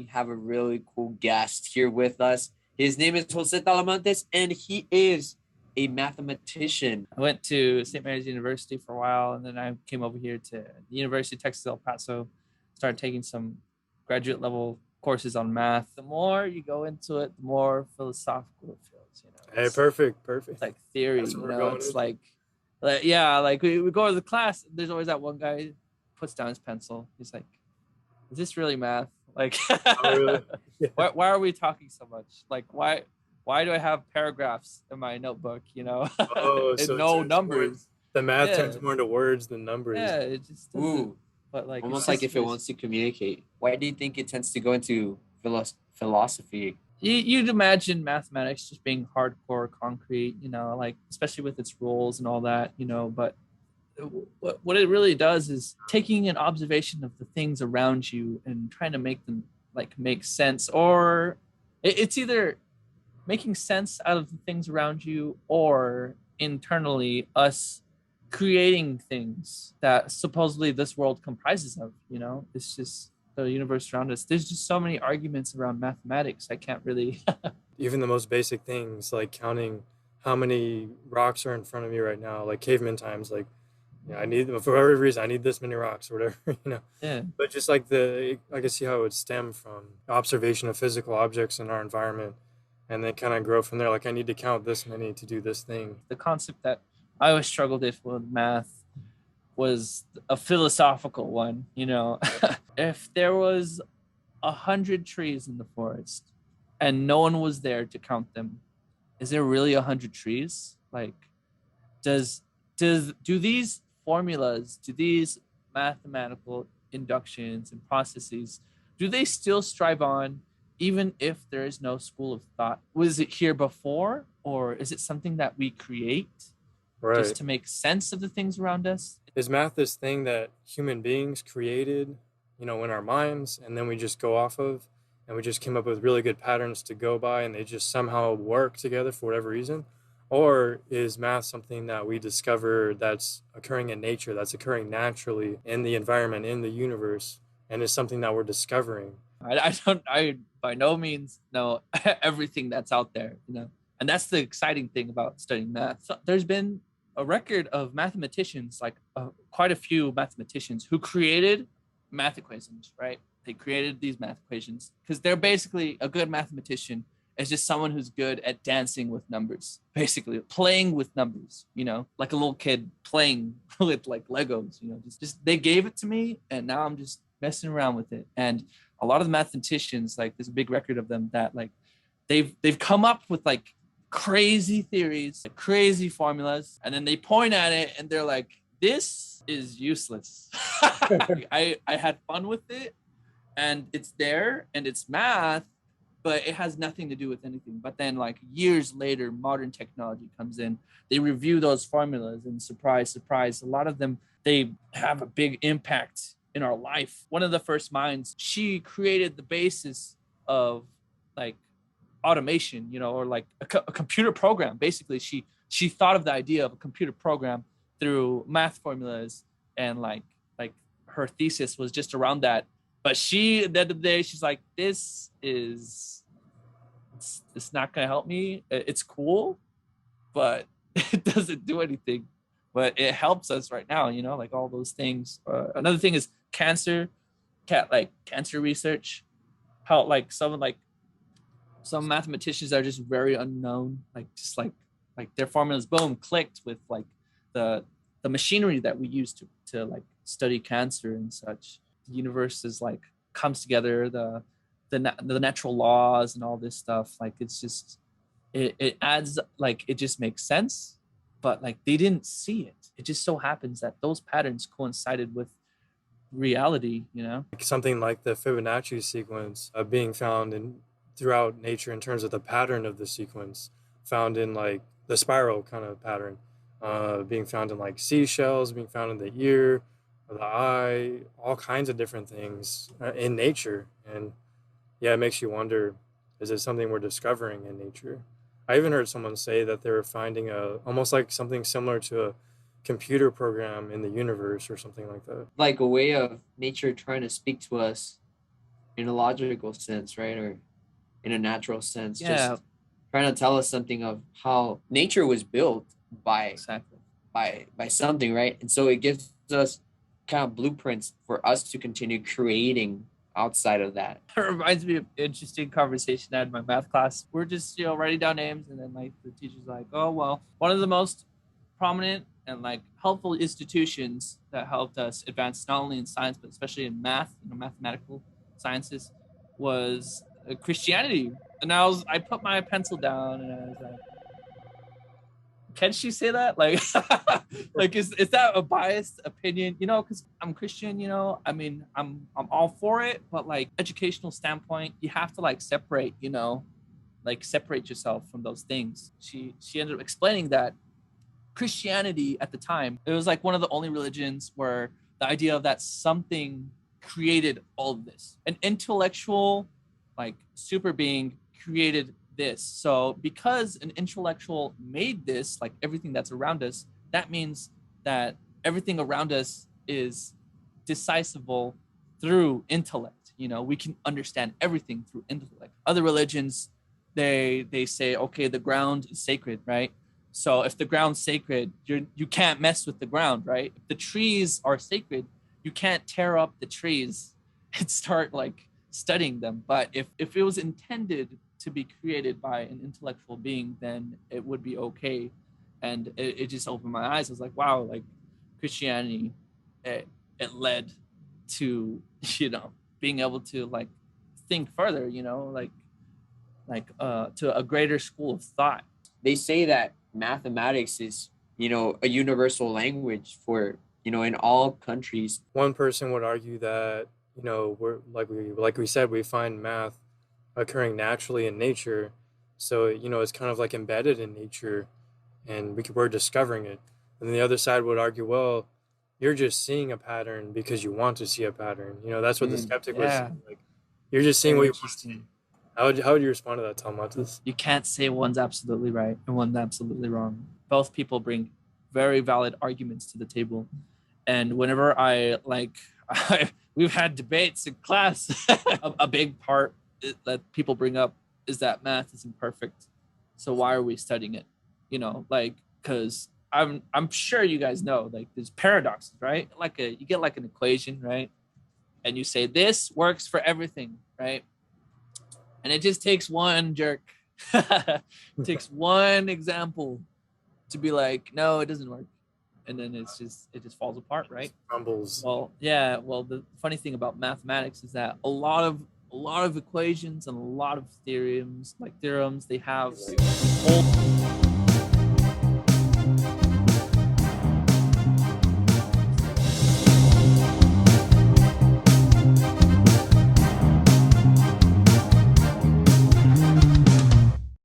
we have a really cool guest here with us. His name is Jose Talamantes, and he is a mathematician. I went to St. Mary's University for a while, and then I came over here to the University of Texas El Paso, started taking some graduate level courses on math. The more you go into it, the more philosophical it feels, you know. Hey, perfect. It's like theory, That's what you we're know. going It's into. like we go to the class. There's always that one guy who puts down his pencil. He's like, "Is this really math? Like, Oh, really? Yeah. why are we talking so much? Like, why do I have paragraphs in my notebook? You know, Oh, and so no it's numbers. the math Yeah. turns more into words than numbers. Yeah, it just doesn't. Ooh, But like, almost it's like just if it wants to communicate. Why do you think it tends to go into philosophy? you'd imagine mathematics just being hardcore concrete, you know, like especially with its rules and all that, you know. But what it really does is taking an observation of the things around you and trying to make them like make sense, or it's either making sense out of the things around you or internally us creating things that supposedly this world comprises of, you know. It's just the universe around us. There's just so many arguments around mathematics. I can't really Even the most basic things like counting how many rocks are in front of me right now, like caveman times, like I need, for whatever reason, I need this many rocks or whatever, you know. yeah. But just like I can see how it would stem from observation of physical objects in our environment, and then kind of grow from there. Like I need to count this many to do this thing. The concept that I always struggled with math was a philosophical one, you know. If there was 100 trees in the forest and no one was there to count them, is there really 100 trees? Like, do these formulas, do these mathematical inductions and processes, do they still strive on even if there is no school of thought? Was it here before, or is it something that we create Right. just to make sense of the things around us? Is math this thing that human beings created, you know, in our minds, and then we just go off of, and we just came up with really good patterns to go by, and they just somehow work together for whatever reason? Or is math something that we discover that's occurring in nature, that's occurring naturally in the environment, in the universe, and is something that we're discovering? I by no means know everything that's out there, you know. And that's the exciting thing about studying math. So there's been a record of mathematicians, like quite a few mathematicians who created math equations, right? They created these math equations because they're basically, a good mathematician is just someone who's good at dancing with numbers, basically playing with numbers, you know, like a little kid playing with like Legos, you know, just they gave it to me and now I'm just messing around with it. And a lot of the mathematicians, like there's a big record of them that like they've come up with like crazy theories, like crazy formulas, and then they point at it and they're like, this is useless. I had fun with it and it's there and it's math, but it has nothing to do with anything. But then like years later, modern technology comes in, they review those formulas and surprise, surprise, a lot of them, they have a big impact in our life. One of the first minds, she created the basis of like automation, you know, or like a computer program. Basically, she thought of the idea of a computer program through math formulas, and like her thesis was just around that. But she, at the end of the day, she's like, this is, it's not gonna help me. It's cool, but it doesn't do anything. But it helps us right now, you know, like all those things. Another thing is cancer research. How like some mathematicians are just very unknown, like just like their formulas boom clicked with like the machinery that we use to like study cancer and such. The universe is like comes together, the natural laws and all this stuff. Like it's just it adds, like it just makes sense, but like they didn't see it. It just so happens that those patterns coincided with reality, you know. Something like the Fibonacci sequence being found in throughout nature in terms of the pattern of the sequence, found in like the spiral kind of pattern, being found in like seashells, being found in the ear, or the eye, all kinds of different things in nature. And yeah, it makes you wonder, is it something we're discovering in nature? I even heard someone say that they were finding almost like something similar to a computer program in the universe or something like that. Like a way of nature trying to speak to us in a logical sense, right? Or in a natural sense, Yeah, just trying to tell us something of how nature was built by exactly. by something, right? And so it gives us kind of blueprints for us to continue creating outside of that. It reminds me of an interesting conversation I had in my math class. We're just, writing down names, and then like the teacher's like, oh, well, one of the most prominent and like helpful institutions that helped us advance not only in science, but especially in math, mathematical sciences, was Christianity. And I put my pencil down and I was like, can she say that? Like, like is that a biased opinion? Because I'm Christian. I mean, I'm all for it, but like educational standpoint, you have to like separate. Like separate yourself from those things. She ended up explaining that Christianity at the time, it was like one of the only religions where the idea of that something created all of this, an intellectual, like super being created this. So because an intellectual made this, like everything that's around us, that means that everything around us is decisible through intellect. We can understand everything through intellect. Other religions, they say, okay, the ground is sacred, right? So if the ground's sacred, you can't mess with the ground, right? If the trees are sacred, you can't tear up the trees and start like studying them. But if it was intended to be created by an intellectual being, then it would be okay. And it just opened my eyes. I was like, wow, like Christianity, it led to, being able to like think further, to a greater school of thought. They say that mathematics is, a universal language for, in all countries. One person would argue that, we're like we said, we find math occurring naturally in nature. So, it's kind of like embedded in nature, and we're discovering it. And the other side would argue, well, you're just seeing a pattern because you want to see a pattern. That's what the skeptic was saying. Like, you're just seeing what you want to see. How would you respond to that, Talamantes? You can't say one's absolutely right and one's absolutely wrong. Both people bring very valid arguments to the table. And whenever we've had debates in class, a big part that people bring up is that math is imperfect. So why are we studying it? Because I'm sure you guys know, like, there's paradoxes, right? You get like an equation, right? And you say this works for everything, right? And it just takes one jerk. It takes one example to be like, no, it doesn't work. And then it just falls apart, right? Crumbles. Well, yeah. Well, the funny thing about mathematics is that a lot of equations and a lot of theorems, they have whole